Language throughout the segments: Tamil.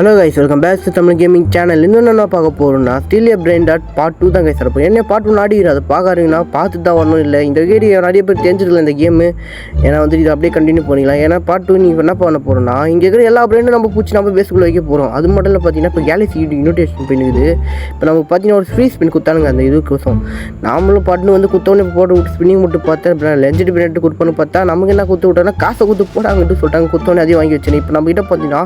Hello guys, welcome back to Tamil gaming channel. இன்னும் என்ன பார்க்க போகிறோம்னா ஸ்டீல் பிரெயின் டாட் பார்ட் 2 தான் கைஸ் இருப்போம். என்ன பார்ட் 1 ஆடிக்கிற அதை பார்க்காதீங்கன்னா பார்த்து தான் வரணும். இல்லை இந்த வீடியோ நிறைய பேர் தெரிஞ்சிருக்கல இந்த கேமு. ஏன்னா வந்து இது அப்படியே கண்டினியூ பண்ணிக்கலாம். ஏன்னா பார்ட் 2 நீங்கள் என்ன பண்ண போகிறோம்னா இங்கே இருக்கிற எல்லா பிரெண்டும் நம்ம பூச்சி நம்ம பேஸுக்குள்ளே வைக்க போகிறோம். அது மட்டும் இல்லை பார்த்தீங்கன்னா இப்போ கேலக்ஸி இன்விடேஷன் பண்ணிக்குது. இப்போ நமக்கு பார்த்தீங்கன்னா ஒரு ஃப்ரீ ஸ்பின் குத்தானுங்க அந்த இதுக்கோசம். நாமளும் பாட்டுன்னு வந்து குத்தவொன்னே போட்டு விட்டு ஸ்பின்னிங் மட்டும் பார்த்தேன். லெஜெண்ட் பிரெண்ட் கொடுப்போன்னு பார்த்தா நமக்கு என்ன குத்து விட்டோன்னா காசை குத்து போடாங்கட்டு சொல்லிட்டாங்க. குத்தவொன்னே அதையும் வாங்கி வச்சேன். இப்போ நம்ம கிட்ட பார்த்தீங்கன்னா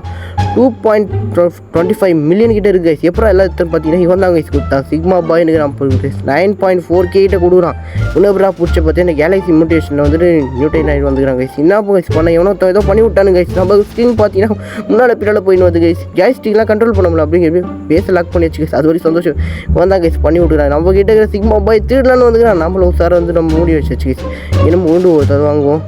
2.25 மில்லியன் கிட்ட இருக்கு கைஸ். எப்போ எல்லாத்தையும் பார்த்தீங்கன்னா இவன் தான் கைஸ் கொடுத்தான். சிக்மா பாய் எனக்கு நான் 9.4K கிட்ட கொடுக்குறான். இன்னொரு பிடிச்ச பார்த்தீங்கன்னா இந்த கேலக்ஸி இன்விடேஷனில் வந்துட்டு நியூட்டன் ஆகிட்டு வந்துக்கிறாங்க கைஸ். என்ன கைஸ் பண்ண எவனோ ஏதோ பண்ணி விட்டானு கைஸ். நம்ம ஸ்க்ரீன் பார்த்தீங்கன்னா முன்னால் பின்னால போயின்னு வந்து கைஸ். ஜாய்ஸ்டிக்லாம் கண்ட்ரோல் பண்ண முடியல அப்படிங்கிற பேச லாக் பண்ணி வச்சு கைஸ். அது வரைக்கும் சந்தோஷம். இவன் தான் கைஸ் பண்ணி விட்டுக்கிறான். நம்ம கிட்ட இருக்கிற சிக்மா பாய் திருடலான்னு வந்துக்கிறான். நம்மளும் சார் வந்து நம்ம மூடி வச்சு கைஸ். இன்னும் மூண்டு ஒரு வாங்குவோம்.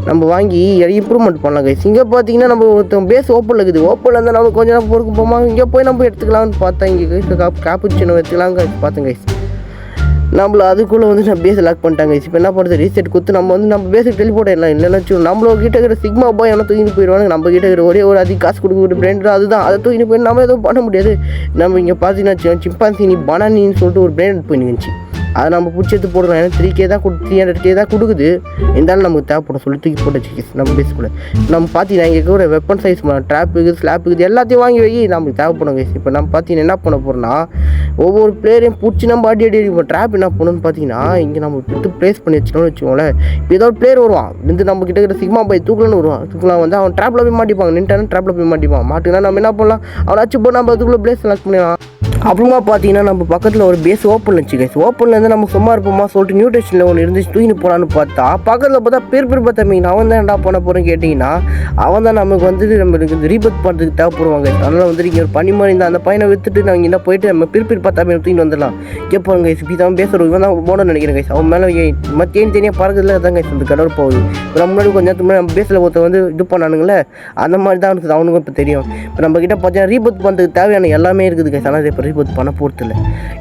நம்ம வாங்கி இம்ப்ரூவ்மெண்ட் பண்ணலாம் கைஸ். இங்கே பார்த்தீங்கன்னா நம்ம ஒருத்தன் பேஸ் ஓப்பனில் இருக்குது. ஓப்பனில் இருந்தால் நம்ம கொஞ்சம் நேரம் பொறுக்கு போமா இங்கே போய் நம்ம எடுத்துக்கலாம்னு பார்த்தா இங்கே கைஸ் காப்புச்சினோ எடுத்துக்கலாம் கைஸ். பார்த்தேன் கைஸ் நம்மள அதுக்குள்ளே வந்து நான் பேஸை லாக் பண்ணிட்டாங்க கைஸ். இப்போ என்ன பண்ணுறது ரீசெட் கொடுத்து நம்ம வந்து நம்ம பேஸுக்கு டெலிபோர்ட் ஆகிடலாம். இல்லைன்னு வச்சு நம்மள கிட்ட இருக்கிற சிக்மா பாய் எல்லாம் தூக்கிட்டு போயிடுவாங்க. நம்ம கிட்ட இருக்கிற ஒரே ஒரு அதிக காசு கொடுக்குற பிராண்ட் அதுதான். அதை தூக்கிட்டு போய் நம்ம எதுவும் பண்ண முடியாது. நம்ம இங்கே பார்த்தீங்கன்னா சிம்பான்சினி பனானின்னு சொல்லிட்டு ஒரு பிராண்ட் போயிடுச்சு. அதை நம்ம பிடிச்சது போடுறோம். ஏன்னா 3K தான் 300K தான் கொடுக்குது. இருந்தாலும் நமக்கு தேவைப்படும் சொல்லி தூக்கி போட்டு வச்சு நம்ம பேஸுக்குள்ளே. நம்ம பார்த்தீங்கன்னா இங்கே கூட வெப்பன் சைஸ் ட்ராப்புக்கு ஸ்லாப்புக்கு எல்லாத்தையும் வாங்கி வை நமக்கு தேவைப்படும் கைஸ். இப்போ நம்ம பார்த்தீங்கன்னா என்ன பண்ண போகிறோம்னா ஒவ்வொரு பிளேயரையும் பிடிச்சி நம்ம அடி அடிப்போம். ட்ராப் என்ன பண்ணணும்னு பார்த்தீங்கன்னா இங்கே நம்ம விட்டு ப்ளேஸ் பண்ணி வச்சுக்கணும்னு வச்சுக்கோங்களேன். இப்போ ஏதோ ஒரு பிளேயர் வருவான் வந்து நம்ம கிட்ட இருக்கிற சிக்மா பாய் தூக்கலன்னு வருவான். தூக்கலாம் வந்து அவன் ட்ராப்பில் போய் மாட்டிப்பாங்க. நின்ட்டாலும் ட்ராப்பில் போய் மாட்டிப்பான். மாட்டினா நம்ம என்ன பண்ணலாம் அவனை அச்சு போய் நம்ம அதுக்குள்ளே ப்ளேஸ் செலக்ட் பண்ணிடலாம். அப்புறமா பார்த்தீங்கன்னா நம்ம பக்கத்தில் ஒரு பேஸ் ஓப்பன் வச்சு கைஸ். ஓப்பனில் இருந்து நம்ம சும்மா இருப்போமா சொல்லிட்டு நியூட்ரேஷனில் ஒன்று இருந்துச்சு தூக்கின்னு போகலான்னு பார்த்தா பக்கத்தில் பார்த்தா பேர் பார்த்தா அவன் தான் என்ன பண்ண போகிறேன்னு கேட்டிங்கன்னா அவன் தான் நமக்கு வந்துட்டு நம்மளுக்கு இந்த ரீபத் பண்ணுறதுக்கு தேவைப்படுவாங்க. அதனால் வந்துட்டு இங்கே ஒரு பனி மாதிரி இருந்தால் அந்த பையனை விற்றுட்டு நாங்கள் என்ன போயிட்டு நம்ம பிற்பர் பார்த்தா தூக்கின்னு வந்துடலாம். கேட்பாங்க கைஸ். இப்படி தான் பேசுகிறோம். இவன் தான் போடணும்னு நினைக்கிறேன் கைஸ். அவன் மேலே தேனியாக பறக்கிறதுல தான் கைஸ் அந்த கடவுள் போகுது. இப்போ முன்னாடி கொஞ்சம் நேரத்துக்கு முன்னாடி நம்ம பேஸில் ஒருத்தர் வந்து இது பண்ணானுங்களே அந்த மாதிரி தான் அவனுக்கும் இப்போ தெரியும். இப்போ நம்ம கிட்ட பார்த்தீங்கன்னா ரீபத் பண்ணுறதுக்கு தேவையான எல்லாமே இருக்குது கைஸ். ஆனால் இப்போ ரீபத் பண்ண போகிறதில்ல.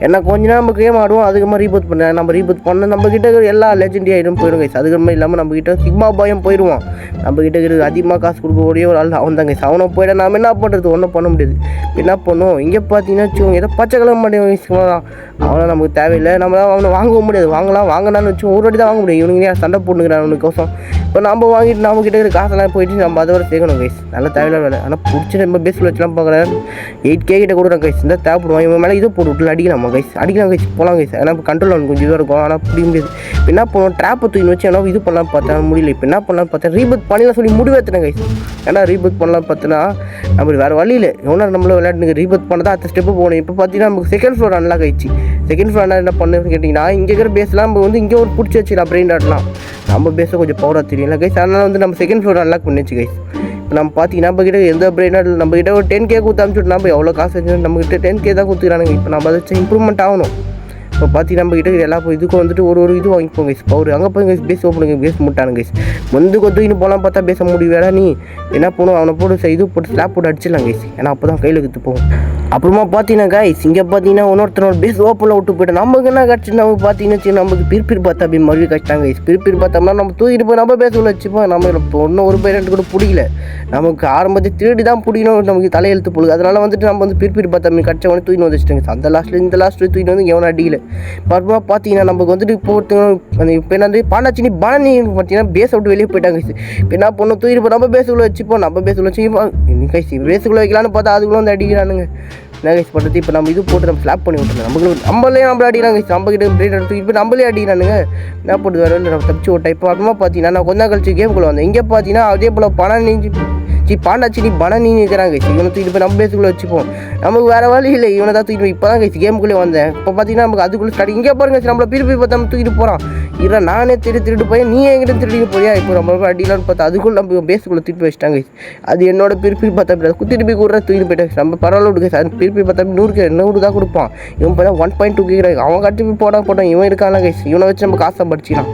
ஏன்னா கொஞ்ச நேரம் நம்ம கேம் ஆடுவோம். அதுக்கு மாதிரி ரீபூட் பண்ண நம்ம ரீபூட் பண்ண நம்ம கிட்ட எல்லா லெஜெண்டரி ஐட்டம் போயிடும் கைஸ். அதுக்கு மாதிரி இல்லாமல் நம்ம கிட்ட சிக்மா பாயம் போயிடுவான். நம்ம கிட்ட இருக்கிறது அதிகமாக காசு கொடுக்கக்கூடிய ஒரு ஆள் அவன் தான் கைஸ். அவனை போயிட நம்ம என்ன பண்ணுறது ஒன்றும் பண்ண முடியாது. என்ன பண்ணுவோம் இங்கே பார்த்தீங்கன்னா வச்சுக்கோங்க ஏதோ பச்சை கலர் மாட்டேன் அவனை நமக்கு தேவையில்லை. நம்ம அவனை வாங்கவும் முடியாது. வாங்கினான்னு வச்சு ஒரு வாட்டி தான் வாங்க முடியும். இவனுக்கு சண்டை போட்டுக்கிறான் அவனுக்கோசம். இப்போ நம்ம வாங்கிட்டு நம்ம கிட்ட இருக்கிற காசெல்லாம் போயிட்டு நம்ம அதை வர சேர்க்கணும் கைஸ். நல்லா தேவையில்லை வேலை. ஆனால் பிடிச்சி நம்ம பேஸில் வச்சுலாம் பார்க்குறேன் 8K கிட்ட கொடுக்குறேன் கைஸ். இந்த தேவைப்படுவான். இவன் மேலே இது போட்டு விட்டு அடிக்கலாம் கைஸ். போகலாம் கைஸ். ஏன்னா இப்போ கண்ட்ரோல் அவனுக்கு கொஞ்சம் இதாக இருக்கும். ஆனால் பிடிக்க முடியாது. இப்போ என்ன பண்ணுவோம் ட்ராப்பை தூக்கி வச்சு ஏன்னா இது பண்ணலாம் பார்த்தா முடியல. இப்போ என்ன பண்ணலாம் பார்த்தா ரீபூட் பண்ணலாம் சொல்லி முடிவேற்றினேன் கைஸ். ஏன்னா ரீபூட் பண்ணலாம் பார்த்தோன்னா நம்ம வேறு வழியில் எவ்வளோ நம்மள விளையாட்டுங்க ரீபூட் பண்ணதான் அடுத்த ஸ்டெப்பு போகணும். இப்போ பார்த்தீங்கன்னா நமக்கு செகண்ட் ஃப்ளோர் அன்லாக் ஆயிடுச்சு. செகண்ட் ஃப்ளோர் என்ன பண்ணுன்னு கேட்டிங்கன்னா இங்கே இருக்கிற பேஸ்லாம் நம்ம வந்து இங்கே ஒரு பிடிச்சி வச்சுக்கலாம் பிரெயின் ஆடலாம். நம்ம பேஸை கொஞ்சம் பவராக தெரியல கைஸ். அதனால் வந்து நம்ம செகண்ட் ஃப்ளோர் அன்லாக் பண்ணிச்சு கைஸ். இப்போ நம்ம பார்த்தீங்கன்னா நம்ம கிட்ட எந்த பிரெயினாக நம்ம கிட்ட ஒரு 10K கொடுத்து அனுப்பிச்சுட்டு நம்ம எவ்வளோ காசு வச்சு நம்ம கிட்ட 10K தான் கொடுத்துக்கிறானுங்க. இப்போ நம்ம அதை இம்ப்ரூவ்மெண்ட் ஆகணும். இப்போ பார்த்தீங்கன்னா நம்ம கிட்ட எல்லா இதுக்கும் வந்துட்டு ஒரு இது வாங்கிப்போம் கைஸ். பவர் அங்கே போய் கைஸ் பேஸ் ஓப்பனுங்க பேஸ் முட்டானுங்க கைஸ். வந்து கொத்துக்கின்னு போகலாம் பார்த்தா பேச முடியல. நீ என்ன பண்ணுவோம் அவனை போட்டு இது போட்டு ஸ்லாப் போட்டு அடிச்சிடலாம் கைஸ். ஏன்னா அப்போ தான் கையில் எடுத்து போகும். அப்புறமா பார்த்தீங்கன்னா கைஸ் இங்கே பார்த்தீங்கன்னா இன்னொருத்தனோட பேஸ் ஓப்பனில் விட்டு போய்ட்டு நமக்கு என்ன கிடச்சி நமக்கு பார்த்தீங்கன்னா நமக்கு பிற்பர் பார்த்தா அப்படி மறுபடியும் கஷ்டம் கைஸ். பிற்பர் பார்த்தோம்னா நம்ம தூக்கிட்டு போய் நம்ம பேச உள்ள வச்சுப்போம். நம்ம இப்போ ஒன்றும் ஒரு பேரண்ட் கூட பிடிக்கல. நமக்கு ஆரம்பத்தை திருடி தான் பிடிக்கணும். நமக்கு தலையெழுத்து போடுது. அதனால் வந்துட்டு நம்ம வந்து பிற்பர் பார்த்தா கடிச்ச உடனே தூக்கின்னு வந்துச்சுட்டாங்க. அந்த லாஸ்ட்டில் இந்த லாஸ்ட்டில் தூக்கிட்டு வந்து எவனும் அடிக்கல. அப்புறமா பார்த்தீங்கன்னா நமக்கு வந்துட்டு இப்போ அந்த இப்போ என்ன பாண்டாச்சினி பனானி பார்த்தீங்கன்னா பேஸை விட்டு வெளியே போயிட்டாங்க கைஸ். இப்போ என்ன பண்ணோம் தூக்கிட்டு போய் நம்ம பேஸுக்குள்ளே வச்சுப்போம். நம்ம பேஸுக்குள்ளே வச்சுப்போம் கைஸ். பேஸுக்குள்ளே வைக்கலான்னு பார்த்தா அதுக்குள்ளே வந்து அடிக்கிறானுங்க. என்ன கைஸ் பண்ணுறது. இப்போ நம்ம இது போட்டு நம்ம ஸ்லாப் பண்ணி விட்டுருந்தோம். நம்மளே அடிக்கிறாங்க கைஸ். நம்ம கிட்ட பிரெயின் எடுத்து இப்போ நம்மளே அடிக்கிறானுங்க. என்ன போட்டு வேறு நம்ம தப்பிச்சு விட்டேன். இப்போ அப்புறமா பார்த்தீங்கன்னா நான் கொஞ்சம் கழிச்சு கேமுக்குள்ளே வந்தேன். இங்கே பார்த்தீங்கன்னா அதே போல் பாண்டாச்சினி பனானின்னு இருக்கிறாங்க கைஸ். இவனை தூக்கிட்டு போய் நம்ம பேஸுக்குள்ளே வச்சுப்போம். நமக்கு வேறு வழி இல்லை. இவனை தான் தூக்கிட்டு இப்போ தான் கைஸ் கேமுக்குள்ளே வந்தேன். இப்போ பார்த்தீங்கன்னா நமக்கு அதுக்குள்ளே ஸ்டார்ட் இங்கே பாருங்க நம்மளை பிரிப்பி பார்த்தா நம்ம தூக்கிட்டு போகிறான். இல்லை நானே திருட்டு போய் நீ என்கிட்ட திருடிட்டு போறியா. இப்போ நம்ம அடிக்கலான்னு பார்த்தா அதுக்குள்ளே நம்ம பேஸுக்குள்ளே திருப்பி வச்சுட்டாங்க கைஸ். அது என்னோட பிரிப்பி பார்த்தா குத்திட்டு போய் கூட தூக்கிட்டு போயிட்டாங்க. நம்ம பரவாயில்ல விடு கைஸ். அது பிரிப்பி பார்த்தா 100 தான் கொடுப்பான். இவன் பார்த்தா 1.2 கேட்குறாங்க. அவன் கட்டி போய் போட்டான் இவன் இருக்கான கைஸ். இவனை வச்சு நம்ம காசை படிச்சிக்கலாம்.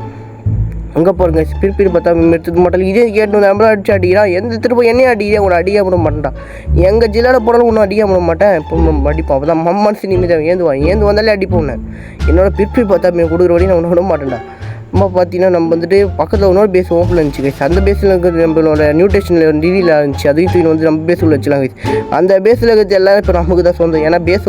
அங்கே பாருங்க பிரிப்பி பார்த்தா எடுத்தது மட்டும் இதே கேட்டு நம்மளும் அடிச்சு அடிக்கிறான். எந்த திரும்ப என்னையும் அடிக்கிறேன் உன்னை அடிக்க விட மாட்டேன்டா. எங்கள் ஜில்லாவில் போனாலும் ஒன்றும் அடிக்க விட மாட்டேன். இப்போ அடிப்பான். அப்போ தான் மனசு நிம்மதியாக ஏந்து வந்தாலே அடிப்போம். என்னோட பிரிப்பி பார்த்தா கொடுக்குற வழி நான் ஒன்று விட மாட்டேன்டா. நம்ம பார்த்தீங்கன்னா நம்ம வந்துட்டு பக்கத்தில் இன்னொரு பேஸ் ஓப்பனில் இருந்துச்சு கைஸ். அந்த பேஸில் இருக்கிறது நம்மளோட நியூட்ரிஷனில் டிவியில் இருந்துச்சு. அதையும் தூக்கி வந்து நம்ம பேஸ் உள்ள வச்சுலாம் கைஸ். அந்த பேஸில் இருக்கிறது எல்லாம் இப்போ நமக்கு தான் சொந்தம். ஏன்னா பேஸ்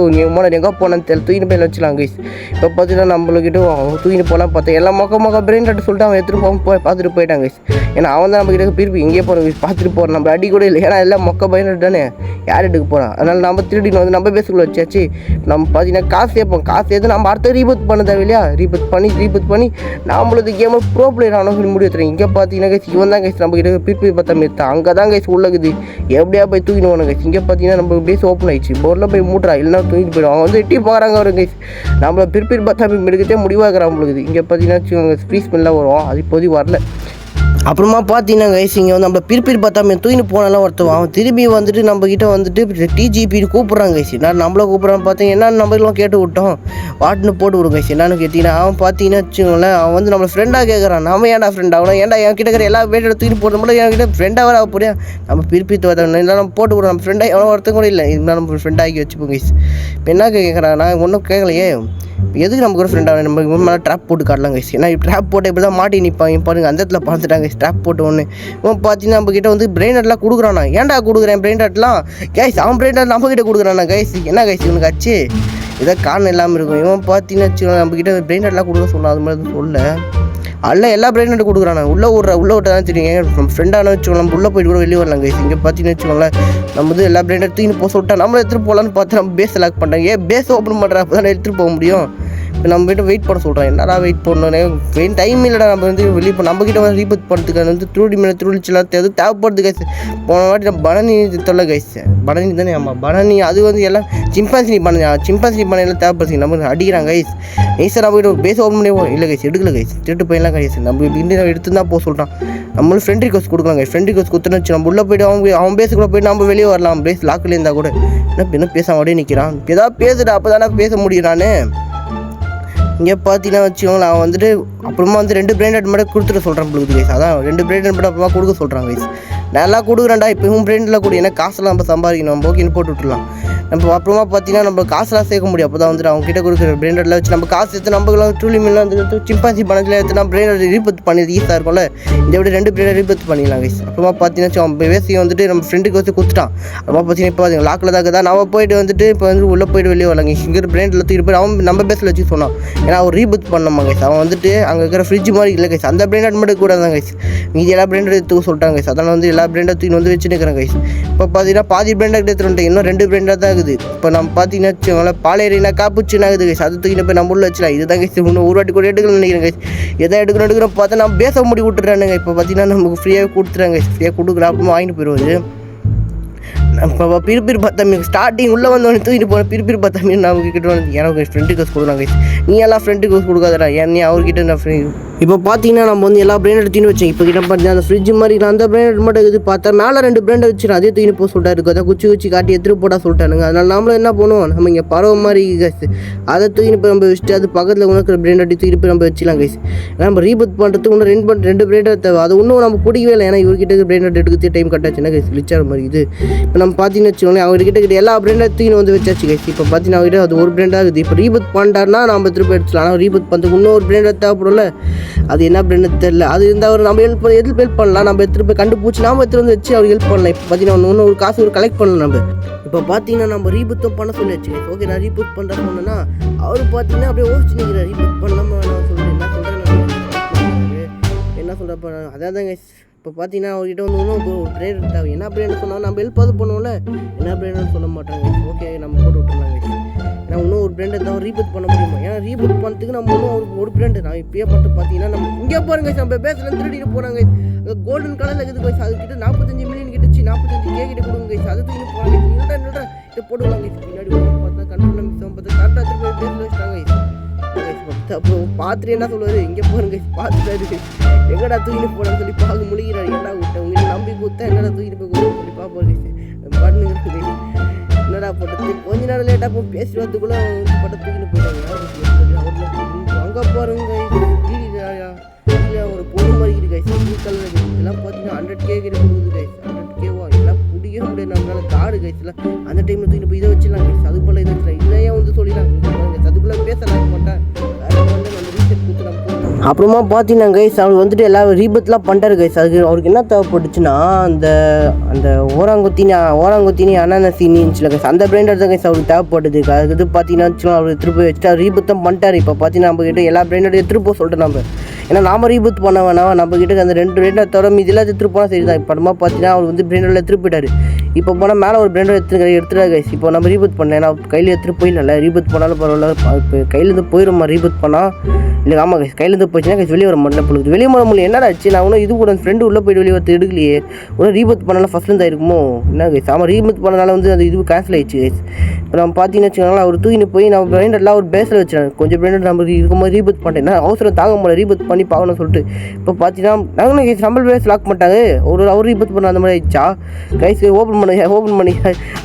எங்கே போனான்னு தெரியல, தூக்கிட்டு போய் வச்சுலாம் கைஸ். இப்போ பார்த்தீங்கன்னா நம்மளுக்கிட்ட தூக்கிட்டு போகலாம் பார்த்தா எல்லாம் மொக்க பிரெயின் டாட் சொல்லிட்டு அவன் எடுத்துகிட்டு போய் பார்த்துட்டு போயிட்டாங்க கைஸ். ஏன்னா அவன் தான் நம்ம கிட்ட திருப்பி இங்கே போகிறோம் கைஸ், பார்த்துட்டு போகிறோம். நம்ம அடி கூட இல்லை, ஏன்னா எல்லாம் மொக்க பிரெயின் டாட் தானே, யார் எடுக்க போகிறான். அதனால் நம்ம திருடின்னு வந்து நம்ம பேஸுக்குள்ளே வச்சாச்சு. நம்ம பார்த்தீங்கன்னா காசு சேர்ப்போம், காசு சேர்த்து நம்ம அடுத்த ரீபூட் பண்ண தேவையில்லையா, ரீபூட் பண்ணி நம்மளது கேமை ப்ரோ பிளேயர் ஆனால் சொல்லி முடிவு எடுத்துறேன். இங்கே பார்த்தீங்கன்னா கைஸ் இவன் தான் கைஸ் நம்ம கிட்ட பிரிப்பி பார்த்தா எடுத்தான். அங்கே தான் கைஸ் உள்ளகுது, எப்படியா போய் தூக்கின்னு போனோம் கைஸ். இங்கே பார்த்தீங்கன்னா நம்ம பேஸ் ஓப்பன் ஆயிடுச்சு, போரில் போய் மூட்டுறா இல்லைனா தூக்கிட்டு போயிடும். அவங்க வந்து எட்டி போகிறாங்க வரும் கைஸ். நம்மளை பிரிப்பி பார்த்தா எடுக்கத்தே முடிவாகிறான் நம்மளுக்கு. இங்கே பார்த்தீங்கன்னா ஃப்ரீஸ் பண்ணலாம் வரும், அது இப்போதைக்கு வரல. அப்புறமா பார்த்தீங்கன்னா கைஸ் இங்கே வந்து நம்ம பிரிப்பிரி பார்த்தாமே தூக்கிட்டு போனாலும் ஒருத்தவன் அவன் திரும்பி வந்துட்டு நம்மக்கிட்ட வந்துட்டு டிஜிபின்னு கூப்பிட்றாங்க கைஸ். நான் நம்மளை கூப்பிட்றான்னு பார்த்தீங்கன்னா என்னென்னு நம்பர்லாம் கேட்டு விட்டோம், வாட்டுன்னு போட்டு விடும் கைஸ். என்னன்னு கேட்டிங்கன்னா அவன் பார்த்தீங்கன்னா வச்சுக்கோங்களேன், அவன் வந்து நம்மளை ஃப்ரெண்டாக கேட்குறான். நம்ம ஏன்டா ஃப்ரெண்ட் ஆகணும், ஏன்டா என் கிட்ட இருக்கிற எல்லா பேரோட தூக்கிட்டு போகிறது மட்டும் என்கிட்ட ஃப்ரெண்டாக வர போறியா, நம்ம பிரிப்பி பார்த்தோம் இல்லை நம்ம போட்டு விடுறோம். நம்ம ஃப்ரெண்டாக எவ்வளோ ஒருத்தங்க கூட இல்லை, இருந்தாலும் நம்ம ஃப்ரெண்டாகி வச்சுப்போம் கைஸ். இப்போ என்ன கேட்குறான், நான் ஒன்றும் கேட்கலையே, எதுக்கு நமக்கு ஒரு ஃப்ரெண்டாக நம்ம மேலே ட்ராப் போட்டு காட்டலாம் கைஸ். ஏன்னா ட்ராப் போட்டு இப்படி தான் மாட்டி நிற்பாங்க பாருங்க, அந்த இடத்துல பார்த்துட்டாங்க ட்ராப் போட்டு ஒன்று. இவன் பார்த்தீங்கன்னா நம்ம கிட்ட வந்து பிரெயின் டாட்லாம் கொடுக்குறானா, ஏன்டா கொடுக்குறேன் பிரெயின் டாட்லாம் கைஸ், அவன் பிரெயின் டாட் நம்ம கிட்ட கொடுக்குறானா கைஸ். என்ன கைஸ் இவனுக்கு ஆச்சு, இதை காரணம் இல்லாமல் இருக்கும். இவன் பார்த்தீங்கன்னா வச்சுக்கோங்க நம்ம கிட்ட பிரெயின் டாட்லாம் கொடுக்க சொன்னான், அது மாதிரி சொல்ல அல்ல எல்லா பிரெயின் டாட் கொடுக்குறானா. உள்ளே விட்டா தான் தெரியும், ஏன் ஃப்ரெண்டான வச்சுக்கோங்க நம்ம உள்ளே போய்ட்டு கூட வெளியே வரலாம் கைஸ். இங்கே பார்த்தீங்கன்னு வச்சுக்கோங்களேன் நம்ம வந்து எல்லா பிரெயின் டாட் தூக்கி போக சொல்லிட்டா நம்ம எடுத்துகிட்டு போகலான்னு பார்த்து நம்ம பேஸ் செலக்ட் பண்ணுறாங்க. ஏன் பேஸ் ஓப்பன் பண்ணுறா அப்போ தான் எடுத்துகிட்டு போக முடியும். இப்போ நம்ம கிட்ட வெயிட் பண்ண சொல்கிறோம், என்னடா வெயிட் பண்ணணும், வெயிட் டைம் இல்லைடா. நம்ம வந்து வெளியே நம்ம கிட்ட வந்து ரீபூட் பண்ணுறதுக்கு வந்து திருடிச்சலாம் எதுவும் தேவைப்படுது கைஸ். போன வாட்டி நம்ம பனானி தொல்லை கைஸ், பனானி தானே, ஆமாம் பனானி. அது வந்து எல்லாம் சிம்பான்சி பண்ணையெல்லாம் தேவைப்படுது, நம்ம அடிக்கிறாங்க கைஸ். நைஸாக நம்ம கிட்ட பேஸ் ஓப்பன் பண்ணி இல்லை கைஸ், எடுக்கல கைஸ், திருட்டு போயிடலாம் கைஸ். நம்ம இந்தியா எடுத்து தான் போக சொல்கிறான். நம்மளும் ஃப்ரெண்ட் ரிக்வஸ்ட் கொடுக்கலாம் கைஸ். ஃப்ரெண்ட் ரிக்வஸ்ட் கொடுத்துன்னு வச்சு நம்ம உள்ளே போய்ட்டு அவன் பேஸுக்குள்ளே போய்ட்டு நம்ம வெளியே வரலாம். பேஸ் லாக்கில் இருந்தால் கூட என்ன பேசாம அப்படியே நிற்கிறான். ஏதாவது பேசுடா அப்போ தானே பேச முடியும். நான் இங்கே பார்த்தீங்கன்னா வச்சுக்கோங்களேன் அவன் வந்துட்டு அப்புறமா வந்து 2 பிரெயின் டாட் மட்டும் கொடுத்துட்டு சொல்கிறான் உங்களுக்கு கைஸ். அதான் 2 பிரெயின் டாட் மட்டும் அப்புறமா கொடுக்க சொல்கிறாங்க கைஸ். நல்லா கொடுக்குறேன்டா, இப்போவும் பிரெயினில் கூட ஏன்னா காசெல்லாம் நம்ம சம்பாதிக்கணும், நம்ம ஓகேன்னு போட்டு விட்டுலாம். நம்ம அப்புறமா பார்த்தீங்கன்னா நம்ம காசுலாம் சேர்க்க முடியும். அப்போ தான் வந்துட்டு அவங்க கிட்ட கொடுக்குற பிரெயின் டாட்டில் வச்சு நம்ம காசு எடுத்து நம்மளாம் டூலிமெல்லாம் வந்து சிம்பான்சி பணத்தில் எடுத்து நம்ம பிரெயின் டாட் ரீபத் பண்ணி ஈஸியாக இருக்கும்ல. இந்த விட 2 பிரெயின் ரீபத் பண்ணிடலாம் கைஸ். அப்புறமா பார்த்தீங்கன்னா அவன் வேசியை வந்துட்டு நம்ம ஃப்ரெண்டுக்கு வச்சு கொடுத்துட்டான். அப்புறமா பார்த்தீங்கன்னா இப்போ அது லாக்கில் தான் தான் நம்ம போய்ட்டு வந்துட்டு இப்போ வந்து உள்ளே போய்ட்டு வெளியே வரலாங்க. இங்கே பிரெயினில் தூக்கிட்டு போய் அவன் நம்ம பேஸில் வச்சு சொன்னான். ஏன்னா அவன் ரீபத் பண்ணாமா கைஸ். அவன் வந்துட்டு அங்கே இருக்கிற ஃப்ரிட்ஜ் மாதிரி இல்லை கைஸ், அந்த பிரெயின் டாட் மட்டும் கூட தான் கைஸ். மீதி எல்லா பிரெயின் டாட் எடுத்து சொல்லிட்டாங்க கைஸ். அதனால் வந்து எல்லா பிரெயின் டாட் தூக்கி வந்து வச்சு நிற்கிறேன் கைஸ். இப்போ பார்த்தீங்கன்னா பாதி பிரெயின் டாட் எடுத்துட்டு இன்னும் 2 பிரெயின் டாட் தான் இருக்குது. இப்போ நம்ம பார்த்தீங்கன்னா வச்சுக்கோங்களேன் பாலேரினா காப்புச்சுன்னா இருக்குது கைஸ். அது தூக்கிட்டு போய் நம்ம உள்ள வச்சுலாம். இதுதான் கைஸ் இன்னும் ஒரு வாட்டி கூட எடுக்கணும்னு நினைக்கிறேன் கைஸ். எதை எடுக்கிறோம் பார்த்தா நம்ம பேச முடி விட்டுறானுங்க. இப்போ பார்த்தீங்கன்னா நமக்கு ஃப்ரீயாக கொடுத்துறாங்க கைஸ். ஃப்ரீயாக கொடுக்குற அப்புறமா வாங்கிட்டு போயிடுவது. இப்போ பிரிப்பிரி பார்த்தா ஸ்டார்டிங் உள்ளே வந்தவொடனே தூக்கிட்டு போன பிரிப்பிரி பார்த்தா நமக்கு கிட்ட வந்து எனக்கு ஃப்ரெண்ட் ரிக்வஸ்ட் கொடுக்குறாங்க கைஸ். நீ எல்லாம் ஃப்ரெண்ட் ரிக்வஸ்ட் கொடுக்காதடா, ஏன் நீ அவர்கிட்ட நான் இப்போ பார்த்தீங்கன்னா நம்ம வந்து எல்லா பிரெயின் எடுத்துன்னு வச்சேன். இப்போ கிட்ட பார்த்தீங்கன்னா அந்த ஃப்ரிட்ஜ் மாதிரி அந்த பிரெயின் மட்டும் இது பார்த்தா மேலே 2 பிரெண்ட் வச்சுருக்கேன். அதே தூக்கிட்டு போக சொல்லிட்டா இருக்குது. அதை குச்சி காட்டி எடுத்துகிட்டு போட்டா சொல்லிட்டானுங்க. அதனால் நம்மளும் என்ன பண்ணுவோம், நம்ம இங்கே பறவை மாதிரி கைஸ் அதை தூக்கிட்டு போய் நம்ம வச்சுட்டு அது பக்கத்தில் உனக்கு பிரெயின் அடி தூக்கிட்டு போய் நம்ம வச்சுலாம் கைஸ். ஏன்னா நம்ம ரீபூட் பண்ணுறதுக்கு இன்னும் 2 பிரெயின் தேவை. அது இன்னும் நம்ம பிடிக்கவே இல்லை. ஏன்னா இவர்கிட்ட பிரெயின் எடுக்கிறதே டைம் கட்டாச்சுன்னா கைஸ் லிச்சார் மாதிரி இது. இப்போ நம்ம பார்த்தீங்கன்னு வச்சுக்கோங்களேன் அவர்கிட்ட எல்லா பிரெண்டை தூக்கின்னு வந்து வச்சாச்சு கைஸ். இப்போ பார்த்தீங்கன்னா அவர்கிட்ட அது ஒரு பிரெண்டாக இருக்குது. இப்போ ரீபூட் பண்ணிட்டாருன்னா நம்ம திருப்பி எடுத்துக்கலாம். ஆனால் ரீபூட் பண்ணுறதுக்கு இன்னொரு பிரெண்டை தேவைப்படும்ல, அது என்ன பிரெண்ட் தெரியல. அது இருந்தால் அவர் நம்ம ஹெல்ப் பண்ணலாம். நம்ம எடுத்துகிட்டு போய் கண்டுபிடிச்சி நம்ம எடுத்துகிட்டு வந்து வச்சு அவர் ஹெல்ப் பண்ணலாம். இப்போ பார்த்தீங்கன்னா இன்னும் ஒரு காசு கலெக்ட் பண்ணலாம். நம்ம இப்போ பார்த்தீங்கன்னா நம்ம ரீபூத்தும் பண்ண சொல்லியாச்சு. ஓகே நான் ரீபூட் பண்ணுறேன் சொன்னேன்னா அவர் பார்த்தீங்கன்னா அப்படியே ஓடிச்சு நிற்கிறார். ரீபூட் பண்ணாமல் நான் சொல்கிறேன் என்ன சொல்கிறப்ப அதான் தான் கைஸ். இப்போ பார்த்தீங்கன்னா அவர்கிட்ட வந்து இன்னும் ஒரு பிரெயின் தேவை. என்ன பிரெயின் சொன்னால் நம்ம ஹெல்ப் அது பண்ணுவோம்ல, என்ன பிரெயின்னு சொல்ல மாட்டாங்க. ஓகே நம்ம போட்டு விட்டுருலாங்க. ஏன்னா இன்னும் ஒரு பிரெண்ட் இருந்தால் ரீபூட் பண்ண முடியுமா? ஏன்னா ரீபூட் பண்ணுறதுக்கு நம்ம இன்னும் ஒரு பிரெண்ட் நான் இப்பயே மட்டும் பார்த்தீங்கன்னா நம்ம இங்கே பாருங்க நம்ம பேஸில் திருடிட்டு போனாங்க. கோல்டன் கலரில் இருக்குது கைஸ். அதுக்கிட்ட 45 மில்லியன் கிட்டச்சு 45K கிட்ட கொடுங்க கைஸ். அது தூக்கி போகிறாங்க. இல்லைடா இதை போடுவாங்க பின்னாடி பார்த்தா கண்ட்ரோல் மிஸ் ஆகும் பார்த்தா கரெக்டாக திருப்பி பேஸில் வச்சுட்டாங்க கைஸ். அப்புறம் பார்த்துட்டு என்ன சொல்லுவார், இங்கே போகிறேங்க பார்த்துட்டாரு எங்கடா தூக்கிட்டு போனான்னு சொல்லி பார்க்க முடிகிறாரு. ஏன்னா விட்டேன் உங்களுக்கு நம்பி கொடுத்தா என்னடா தூக்கிட்டு போய் கொடுத்து சொல்லி பார்ப்பாரு பண்ணுங்க இருக்குது. என்னடா போட்டது கொஞ்ச நேரம் லேட்டாக போய் பேசி வரதுக்குள்ளே பட்ட தூக்கிட்டு போயிட்டாங்க. அங்கே போகிறவங்க ஒரு பொண்ணு மாதிரி இருக்குது கைஸ். இதெல்லாம் பார்த்தீங்கன்னா 100K கிட்ட கொடுக்குது கைஸ். 100K எல்லாம் பிடிக்க முடியாது நம்மளால காடு கைஸ்லாம். அந்த டைமில் தூக்கிட்டு போய் இதை வச்சிடலாம் கைஸ். அது போல் இதை வச்சுலாம் இதையே வந்து சொல்லிடலாம். அதுக்குள்ளே பேசலாம் மாட்டேன். வேறு வந்து நம்ம ரீசெட் கொடுத்து நம்ம போகணும். அப்புறமா பார்த்தீங்கன்னா கைஸ் அவர் வந்துட்டு எல்லாம் ரீபத்லாம் பண்ணிட்டாரு கைஸ். அதுக்கு அவருக்கு என்ன தேவைப்பட்டுச்சுன்னா அந்த அந்த ஓராங்குத்தினி அனானசினி இருந்துச்சுல கைஸ், அந்த பிராண்டட் தான் கைஸ் அவருக்கு தேவைப்படுது. அதுக்கு பார்த்தீங்கன்னா வச்சுக்கலாம் அவர் திருப்பி வச்சுட்டா ரீபத் தான் பண்ணிட்டார். இப்போ பார்த்தீங்கன்னா நம்மக்கிட்ட எல்லா பிராண்டட் எடுத்துகிட்டு போக சொல்லிட்டு நம்ம, ஏன்னா நாம ரீபத் பண்ண வேணாம், நம்மக்கிட்ட அந்த 2 பிராண்டை தவிர இதெல்லாம் எடுத்துகிட்டு போனால் சரி தான். இப்போ நம்ம பார்த்தீங்கன்னா அவர் வந்து பிராண்டில் எடுத்துகிட்டு போயிட்டார். இப்போ போனால் மேலே ஒரு பிராண்டட் எடுத்துகிட்டு கைஸ். இப்போ நம்ம ரீபத் பண்ணேன், ஏன்னா கையில் எடுத்துகிட்டு போயிடல, ரீபத் பண்ணாலும் பரவாயில்ல. இப்போ கையிலேருந்து போயிடுமா ரீபத் பண்ணால்? இல்லை ஆமாம் கைஸ், கையிலேருந்து போச்சுன்னா கைஸ் வெளியே வர மாட்டேன் பொழுது. வெளியே வர முடியல, என்னடா ஆச்சு? நான் ஒன்றும் இது கூட ஃப்ரெண்டு உள்ளே போய்ட்டு வெளியே வரது எடுக்கலையே, ஒன்றும் ரீபத் பண்ணாலும் ஃபஸ்ட்லேருந்து இருக்குமோ என்ன கைஸ்? ஆமாம், ரீபத் பண்ணனால வந்து அது இது கேன்சல் ஆயிடுச்சு கைஸ். இப்போ நம்ம பார்த்தீங்கன்னு வச்சுக்கோங்களேன், அவர் தூக்கின்னு போய் நம்ம பிராண்டட்லாம் ஒரு பேஸில் வச்சுருக்காங்க. கொஞ்சம் பிராண்டட் நம்ம இருக்கும்போது ரீபத் பண்ணிட்டேன், அவசரம் தாங்க முடியல, ரீபத் பண்ணி பார்க்கணும்னு சொல்லிட்டு. இப்போ பார்த்தீங்கன்னா நாங்களும் கைஸ் நம்ம பேஸ் லாக் பண்ணிட்டாங்க. அவர் ரீபத் பண்ண அந்த மாதிரி ஆயிடுச்சா கைஸ்? ஓப்பன் பண்ணி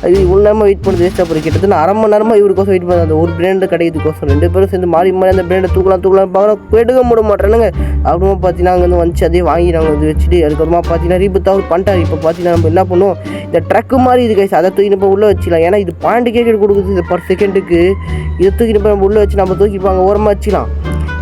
அது இவ்வளோ நேரமாக வெயிட் பண்ணுறது வேஸ்ட்டாக போய் கிட்டத்தட்ட அரை மணி நேரமாக இவருக்கோசம் வெயிட் பண்ண அந்த ஒரு பிராண்டு கிடைக்கிறதுக்கோசம் 2 பேரும் சேர்ந்து மாறி அந்த பிராண்டை தூக்கலாம் பார்க்கலாம், எடுக்க முடிய மாட்டேனுங்க. அப்புறமா பார்த்தீங்கன்னா அங்கே வந்து வந்துச்சு அதே வாங்கி நாங்கள் வந்து வச்சுட்டு அதுக்கப்புறமா பார்த்தீங்கன்னா ரீபத் அவர் பண்ணிட்டார். இப்போ பார்த்தீங்கன்னா நம்ம என்ன பண்ணுவோம், இந்த ட்ரக்கு மாதிரி இது கைஸ், அதை தூக்கி நம்ம உள்ளே வச்சுக்கலாம். ஏன்னா இது பாயிண்ட் கொடுக்குது பர் செகண்டுக்கு. இதை தூக்கி நம்ம உள்ளே வச்சு நம்ம தூக்கிப்பாங்க ஓரமாக வச்சுக்கலாம்.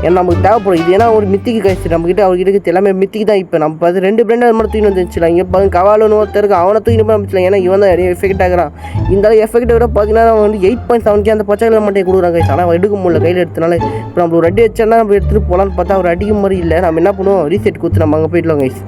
ஏன்னா நமக்கு தேவைப்படும் இது, ஏன்னா ஒரு மித்திக்கு கைஸ் நம்மக்கிட்ட அவர்கிட்ட எல்லாமே மித்திக்கு தான். இப்போ நம்ம பார்த்து 2 பிராண்ட் அது மாதிரி தூக்கி வந்து வச்சுக்கலாம். இங்கே பார்த்து கவாலன்னு ஒருத்தருக்கு அவனை தூக்கி நம்ம வச்சுக்கலாம். ஏன்னா இவன் தான் நிறைய எஃபெக்ட் ஆகிறான். இந்த எஃபெக்ட் விட பார்த்தீங்கன்னா நம்ம வந்து 8.7 அந்த பச்சை கலர் மட்டும் கொடுக்குறாங்க கைஸ். ஆனால் எடுக்க முடியல கையில் எடுத்தனால. இப்போ நம்ம ஒரு அடி வச்சோன்னா நம்ம எடுத்துகிட்டு போகலான்னு பார்த்தா அவர் அடிக்க மாதிரி இல்லை. நம்ம என்ன பண்ணுவோம், ரீசெட் கொடுத்து நம்ம அங்கே போயிடலாம் கைஸ்.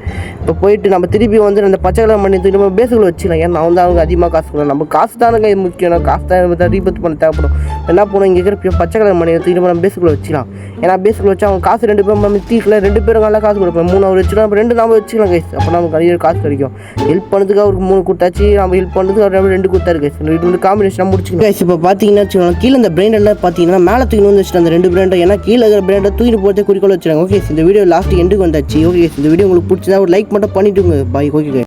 இப்போ போயிட்டு நம்ம திருப்பி வந்து அந்த பச்சை கலர் பண்ணி தூக்கி நம்ம பேஸுக்குள்ள வச்சுக்கலாம். ஏன்னா வந்து அவங்க அதிகமாக காசு கொடுக்கலாம், நம்ம காசு தானே கை முக்கியம், காசு தான் ரீபத் பண்ண தேவைப்படும். என்ன பண்ணுவோம், இங்கே இருக்கிற பச்சை கலர் மணி தூக்கி நம்ம பேஸுக்குள்ள வச்சுக்கலாம். ஏன்னா பேஸுக்குள்ள வச்சு அவங்க காசு 2 பேரும் நம்ம தீக்கல, 2 பேரும் நல்லா காசு கொடுப்போம். 3 அவர் வச்சுக்கலாம், அப்போ 2 நாம வச்சுக்கலாம் கைஸ். அப்போ நமக்கு நிறைய காசு கிடைக்கும். ஹெல்ப் பண்ணதுக்கு அவருக்கு 3 கொடுத்தாச்சு, நம்ம ஹெல்ப் பண்ணதுக்கு அவர் 2 கொடுத்தாரு கைஸ். இது வந்து காம்பினேஷனாக முடிச்சுக்கணும் கைஸ். இப்போ பார்த்தீங்கன்னா வச்சுக்கோங்க, கீழே இந்த பிராண்டெல்லாம் பார்த்தீங்கன்னா மேலே தூக்கி வந்து வச்சுட்டு அந்த 2 பிராண்டை, ஏன்னா கீழே இருக்கிற பிராண்டை தூக்கிட்டு போகிறதே குறிக்கோள் வச்சுருக்காங்க. ஓகே, இந்த வீடியோ லாஸ்ட் எண்டுக்கு வந்தாச்சு. ஓகே, இந்த வீடியோ உங்களுக்கு பிடிச்சதா ஒரு லைக் மட்டும் பண்ணிவிட்டுங்க. பாய். ஓகே.